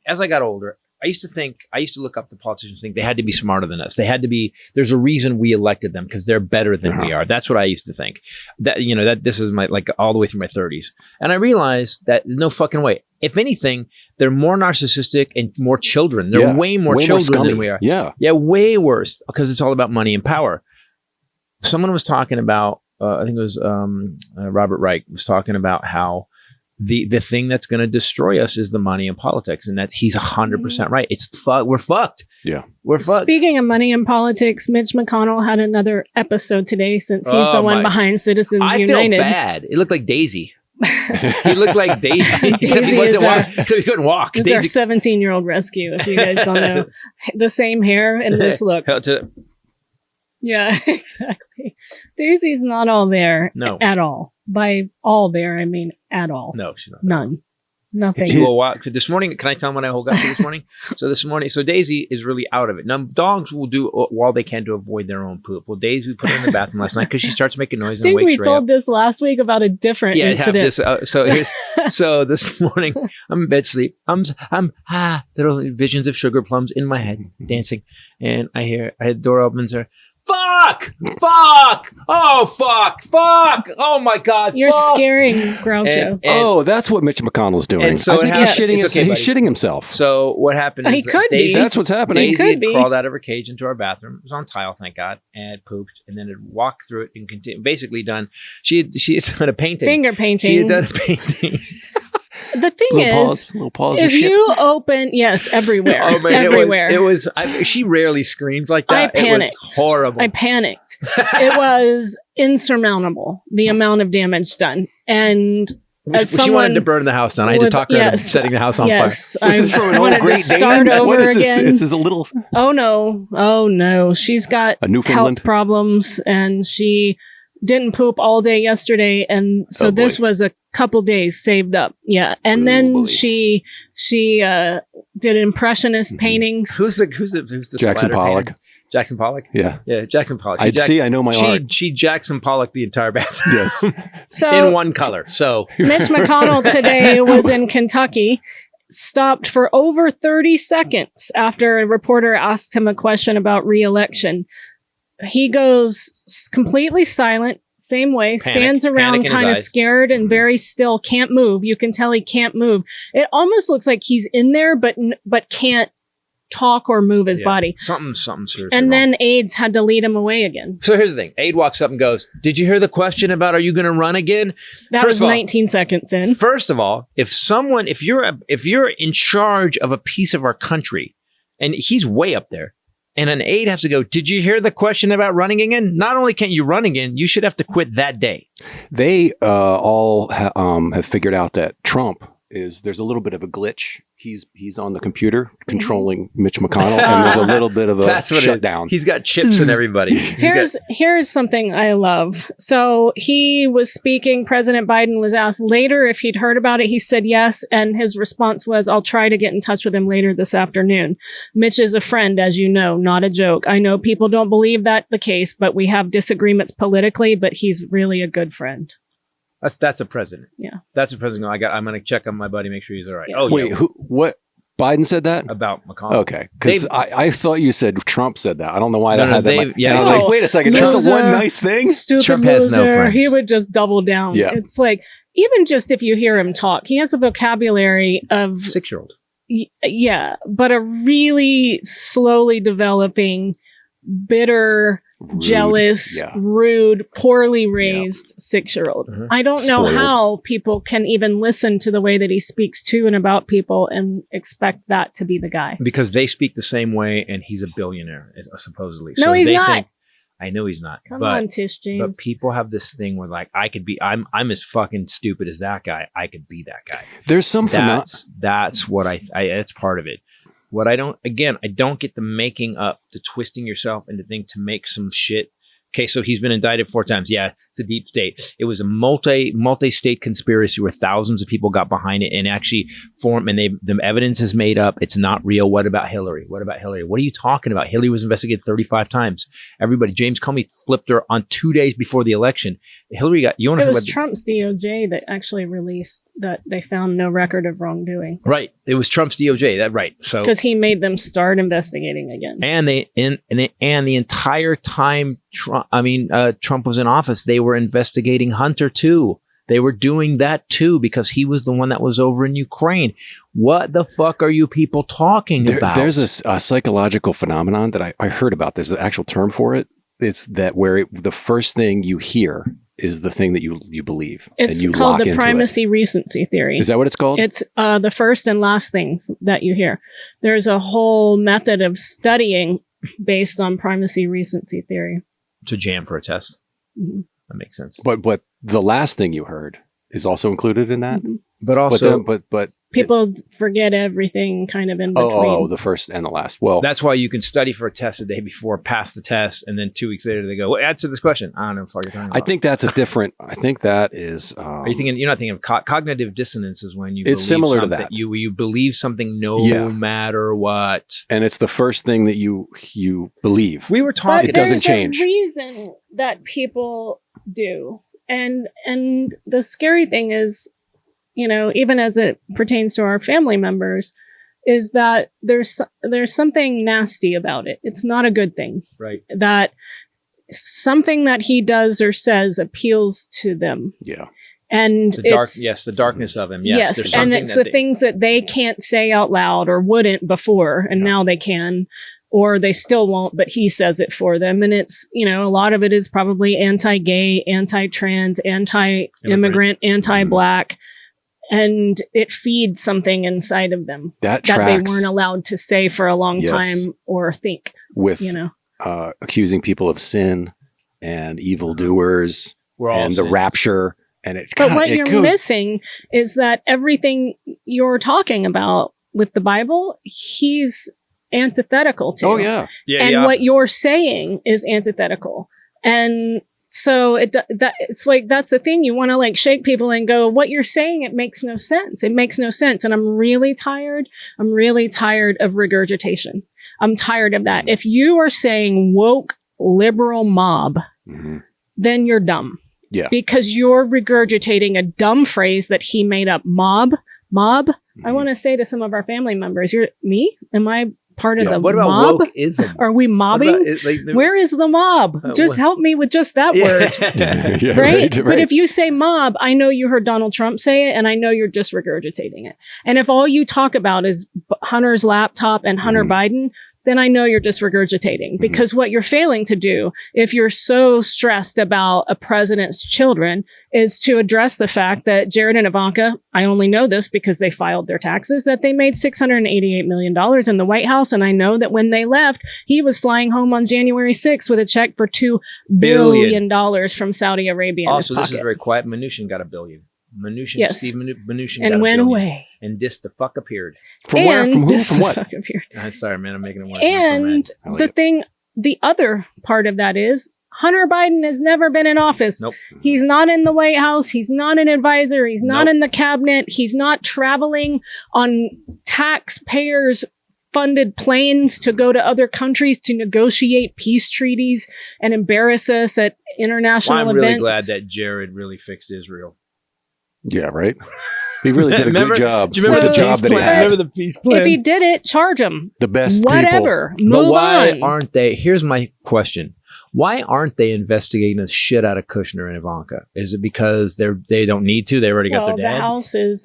as I got older, I used to look up to politicians, think they had to be smarter than us. They had to be, there's a reason we elected them because they're better than we are. That's what I used to think. That, that this is my, like all the way through my 30s. And I realized that no fucking way. If anything, they're more narcissistic and more children. They're way more children than we are. Yeah. Yeah, way worse because it's all about money and power. Someone was talking about, I think it was Robert Reich was talking about how the thing that's going to destroy us is the money and politics, and he's 100% right. We're fucked. Yeah, we're fucked. Speaking of money and politics, Mitch McConnell had another episode today since he's the one behind Citizens United. I feel bad. It looked like Daisy. He looked like Daisy, except he couldn't walk. It's our 17-year-old rescue. If you guys don't know, the same hair and this look. Yeah, exactly. Daisy's not all there at all. By all there, I mean at all. No, she's not. None. Nothing. She will walk. This morning, can I tell them what I got to this morning? So Daisy is really out of it. Now, dogs will do all they can to avoid their own poop. Well, Daisy, we put her in the bathroom last night because she starts making noise and wakes right up. We told this last week about a different incident. So this morning, I'm in bed sleep. Little visions of sugar plums in my head dancing. And I hear the door opens her. Fuck! Oh, fuck! Oh my God! You're scaring Groucho. That's what Mitch McConnell's doing. And so I think he's shitting himself. So what happened? He could be. That's what's happening. Daisy had crawled out of her cage into our bathroom. It was on tile, thank God, and pooped, and then had walked through it and basically done. She had done a painting. Finger painting. She had done a painting. The thing is, if you open, everywhere. Oh man, everywhere. It was she rarely screams like that. I panicked. It was horrible. I panicked. It was insurmountable, the amount of damage done. And she wanted to burn the house down. I had to talk her out of setting the house on fire. This is from an old Great Dane? What is this? It's a little... Oh no. She's got health problems and she didn't poop all day yesterday, and so this was a couple days saved up. Yeah, and then she did impressionist paintings. Who's the Jackson Pollock? Painter? Jackson Pollock. Yeah, Jackson Pollock. I know my art. She Jackson Pollock the entire bathroom. Yes, so in one color. So Mitch McConnell today was in Kentucky. Stopped for over 30 seconds after a reporter asked him a question about re-election. He goes completely silent, same way, stands around kind of scared and very still, can't move. You can tell he can't move. It almost looks like he's in there, but can't talk or move his body. Something seriously And wrong. Then aides had to lead him away again. So here's the thing. Aide walks up and goes, "Did you hear the question about are you going to run again?" That was 19 seconds in. First of all, if you're in charge of a piece of our country, and he's way up there, and an aide has to go, "Did you hear the question about running again?" Not only can't you run again, you should have to quit that day. They all have figured out that Trump there's a little bit of a glitch. He's on the computer controlling Mitch McConnell, and there's a little bit of a shutdown. He's got chips in everybody. Here's something I love. So he was speaking. President Biden was asked later if he'd heard about it. He said yes, and his response was, "I'll try to get in touch with him later this afternoon." Mitch is a friend, as you know, not a joke. I know people don't believe that the case, but we have disagreements politically, but he's really a good friend. That's a president. Yeah. That's a president. I'm going to check on my buddy, make sure he's all right. Yeah. Oh, wait, what? Biden said that? About McConnell. Okay. Because I thought you said Trump said that. I don't know why that had that. Yeah. I was like, wait a second. That's the one nice thing? Stupid Trump loser. has no friends. He would just double down. Yeah. It's like, even just if you hear him talk, he has a vocabulary of 6-year-old. Yeah. But a really slowly developing, bitter, rude, jealous, rude, poorly raised 6-year-old. Mm-hmm. I don't know how people can even listen to the way that he speaks to and about people and expect that to be the guy. Because they speak the same way, and he's a billionaire, supposedly. No, he's not. I know he's not. Come on, Tish James. But people have this thing where, like, I'm as fucking stupid as that guy. I could be that guy. There's something that's what that's part of it. What I don't get the making up, the twisting yourself into thing to make some shit. Okay, so he's been indicted 4 times. Yeah, it's a deep state. It was a multi-state conspiracy where thousands of people got behind it and actually formed, and the evidence is made up. It's not real. What about Hillary? What are you talking about? Hillary was investigated 35 times. Everybody, James Comey flipped her on 2 days before the election. Hillary got, you want to It talk was about Trump's DOJ that actually released that they found no record of wrongdoing. right. It was Trump's DOJ. That right. So Because he made them start investigating again. and the entire time Trump was in office, they were investigating Hunter too. They were doing that too because he was the one that was over in Ukraine. What the fuck are you people talking about? There's a psychological phenomenon that I heard about. There's the actual term for it. It's that the first thing you hear is the thing that you believe. It's and you called lock the into primacy recency theory. Is that what it's called? It's the first and last things that you hear. There's a whole method of studying based on primacy recency theory. To jam for a test. Mm-hmm. That makes sense. But the last thing you heard is also included in that. Mm-hmm. But also, but people forget everything kind of in between. the first and the last. Well, that's why you can study for a test the day before, pass the test, and then 2 weeks later they go, well, answer this question. I don't know what you're talking about. I think that's a different. I think that is. Are you thinking? You're not thinking of cognitive dissonance is when you. It's similar to that. You believe something no matter what, and it's the first thing that you believe. We were talking. But it doesn't change. There's a reason that people do, and the scary thing is, even as it pertains to our family members, is that there's something nasty about it. It's not a good thing. Right. That something that he does or says appeals to them. Yeah. And the darkness of him. Yes. And it's the things that they can't say out loud or wouldn't before, and now they can, or they still won't, but he says it for them. And it's, a lot of it is probably anti-gay, anti-trans, anti-immigrant, anti-black. And it feeds something inside of them that they weren't allowed to say for a long time or think. With accusing people of sin and evildoers and the rapture, and but what you're missing is that everything you're talking about with the Bible, he's antithetical to. Oh yeah, and what you're saying is antithetical, and so it's like, that's the thing. You want to shake people and go, what you're saying, it makes no sense. It makes no sense. And I'm really tired of regurgitation. I'm tired of that. If you are saying woke liberal mob, then you're dumb. Yeah. Because you're regurgitating a dumb phrase that he made up. Mob. I want to say to some of our family members, am I part of the what about mob? Wokeism? Are we mobbing? Where is the mob? Just help me with just that word. Right? But if you say mob, I know you heard Donald Trump say it, and I know you're just regurgitating it. And if all you talk about is Hunter's laptop and Hunter Biden, then I know you're just regurgitating, because what you're failing to do, if you're so stressed about a president's children, is to address the fact that Jared and Ivanka, I only know this because they filed their taxes, that they made $688 million in the White House. And I know that when they left, he was flying home on January 6th with a check for $2 billion from Saudi Arabia. Also, this is very quiet. Mnuchin got $1 billion. Steve Mnuchin and got went $1 billion. Away. And this the fuck appeared. From where? From who? From what? I'm sorry, man. I'm making it worse. And the other part of that is Hunter Biden has never been in office. Nope. He's not in the White House. He's not an advisor. He's not in the cabinet. He's not traveling on taxpayers funded planes to go to other countries to negotiate peace treaties and embarrass us at international events. I'm really glad that Jared really fixed Israel. Yeah, right. He really did a good job. Do you remember the job that he had? Remember the peace plan? If he did it, charge him. The best whatever. people. Move but why on. aren't they? Here's my question: why aren't they investigating the shit out of Kushner and Ivanka? Is it because they don't need to? They already got their dad. The House is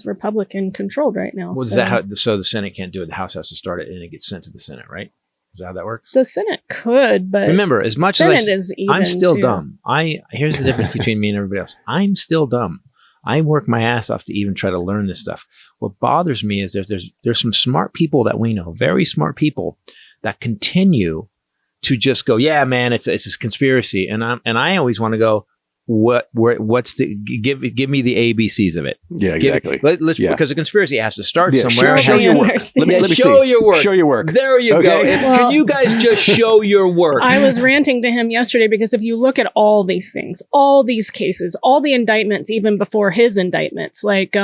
Republican controlled right now. Well, so the Senate can't do it. The House has to start it, and it gets sent to the Senate, right? Is that how that works? The Senate could, but remember, as much Senate as is even I'm still too. dumb. Here's the difference between me and everybody else. I'm still dumb. I work my ass off to even try to learn this stuff. What bothers me is there's some smart people that we know, very smart people, that continue to just go, yeah, man, it's a conspiracy, and I always want to go, what's the give me the ABCs of it? Yeah, exactly. Because a conspiracy has to start somewhere. Show your work. Let me show see. your work. Show your work. There you go. Can you guys just show your work? I was ranting to him yesterday because if you look at all these things, all these cases, all the indictments, even before his indictments, like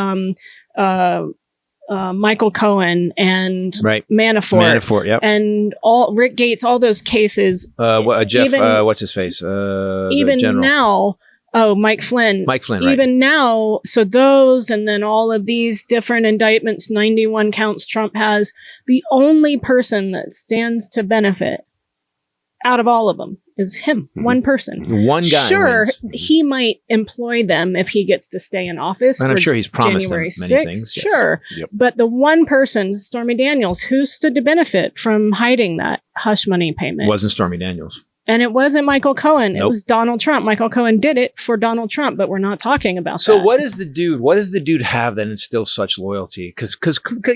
Michael Cohen and Right. Manafort, Yep. and all Rick Gates, all those cases. Jeff, even- what's his face? Even the general. now, Mike Flynn. Mike Flynn, right. Even now, so those and then all of these different indictments, 91 counts Trump has, the only person that stands to benefit out of all of them is him, one person. One guy. Sure, wins. he might employ them if he gets to stay in office. And I'm for sure he's promised January them many 6th. things. yes. Sure. Yep. But the one person, Stormy Daniels, who stood to benefit from hiding that hush money payment? Wasn't Stormy Daniels. And it wasn't Michael Cohen. It Nope. was Donald Trump. Michael Cohen did it for Donald Trump, but we're not talking about So that. what does the dude have that instills such loyalty? Because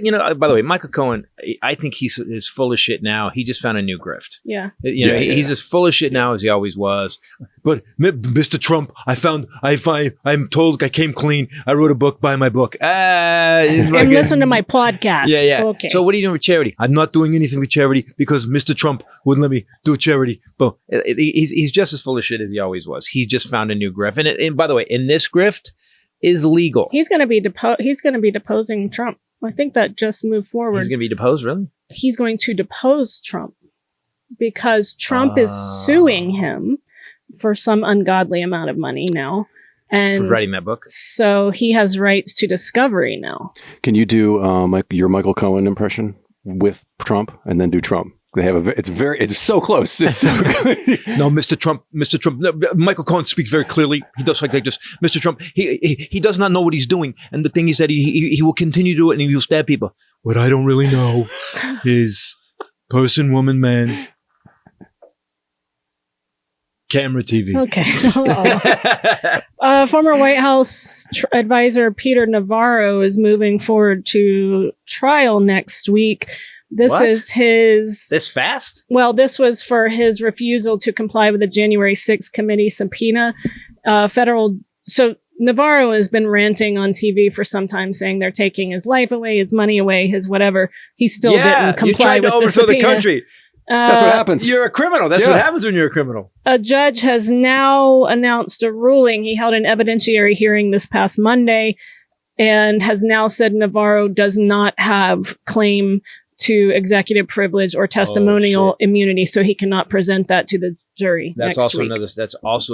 you know, by the way, Michael Cohen, I think he is full of shit now. He just found a new grift. Yeah. You know, Yeah, he's as full of shit now as he always was. But Mr. Trump, I'm told I came clean. I wrote a book, buy my book. And listen to my podcast. Yeah. Okay. So what are you doing with charity? I'm not doing anything with charity because Mr. Trump wouldn't let me do charity. But he's just as full of shit as he always was. He just found a new grift. And by the way, in this grift is legal. he's going to be deposing Trump. I think that just moved forward. He's going to be deposed, really? He's going to depose Trump because Trump is suing him for some ungodly amount of money now. For And writing that book. so he has rights to discovery now. Can you do your Michael Cohen impression with Trump and then do Trump? They have it's so close. It's so good. No, Mr. Trump, no, Michael Cohen speaks very clearly. He does like this. Mr. Trump, he does not know what he's doing. And the thing is that he will continue to do it and he will stab people. What I don't really know is person, woman, man, camera, TV. Okay. Former White House advisor Peter Navarro is moving forward to trial next week. This What? is his. This fast? Well, this was for his refusal to comply with the January 6th committee subpoena. So Navarro has been ranting on TV for some time, saying they're taking his life away, his money away, his whatever. He still didn't comply you tried with to overthrow the the subpoena. country. That's what happens. You're a criminal. That's Yeah. what happens when you're a criminal. A judge has now announced a ruling. He held an evidentiary hearing this past Monday and has now said Navarro does not have claim to executive privilege or testimonial immunity, so he cannot present that to the jury. That's next also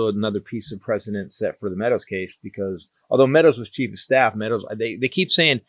week. another piece of precedent set for the Meadows case, because although Meadows was chief of staff, they keep saying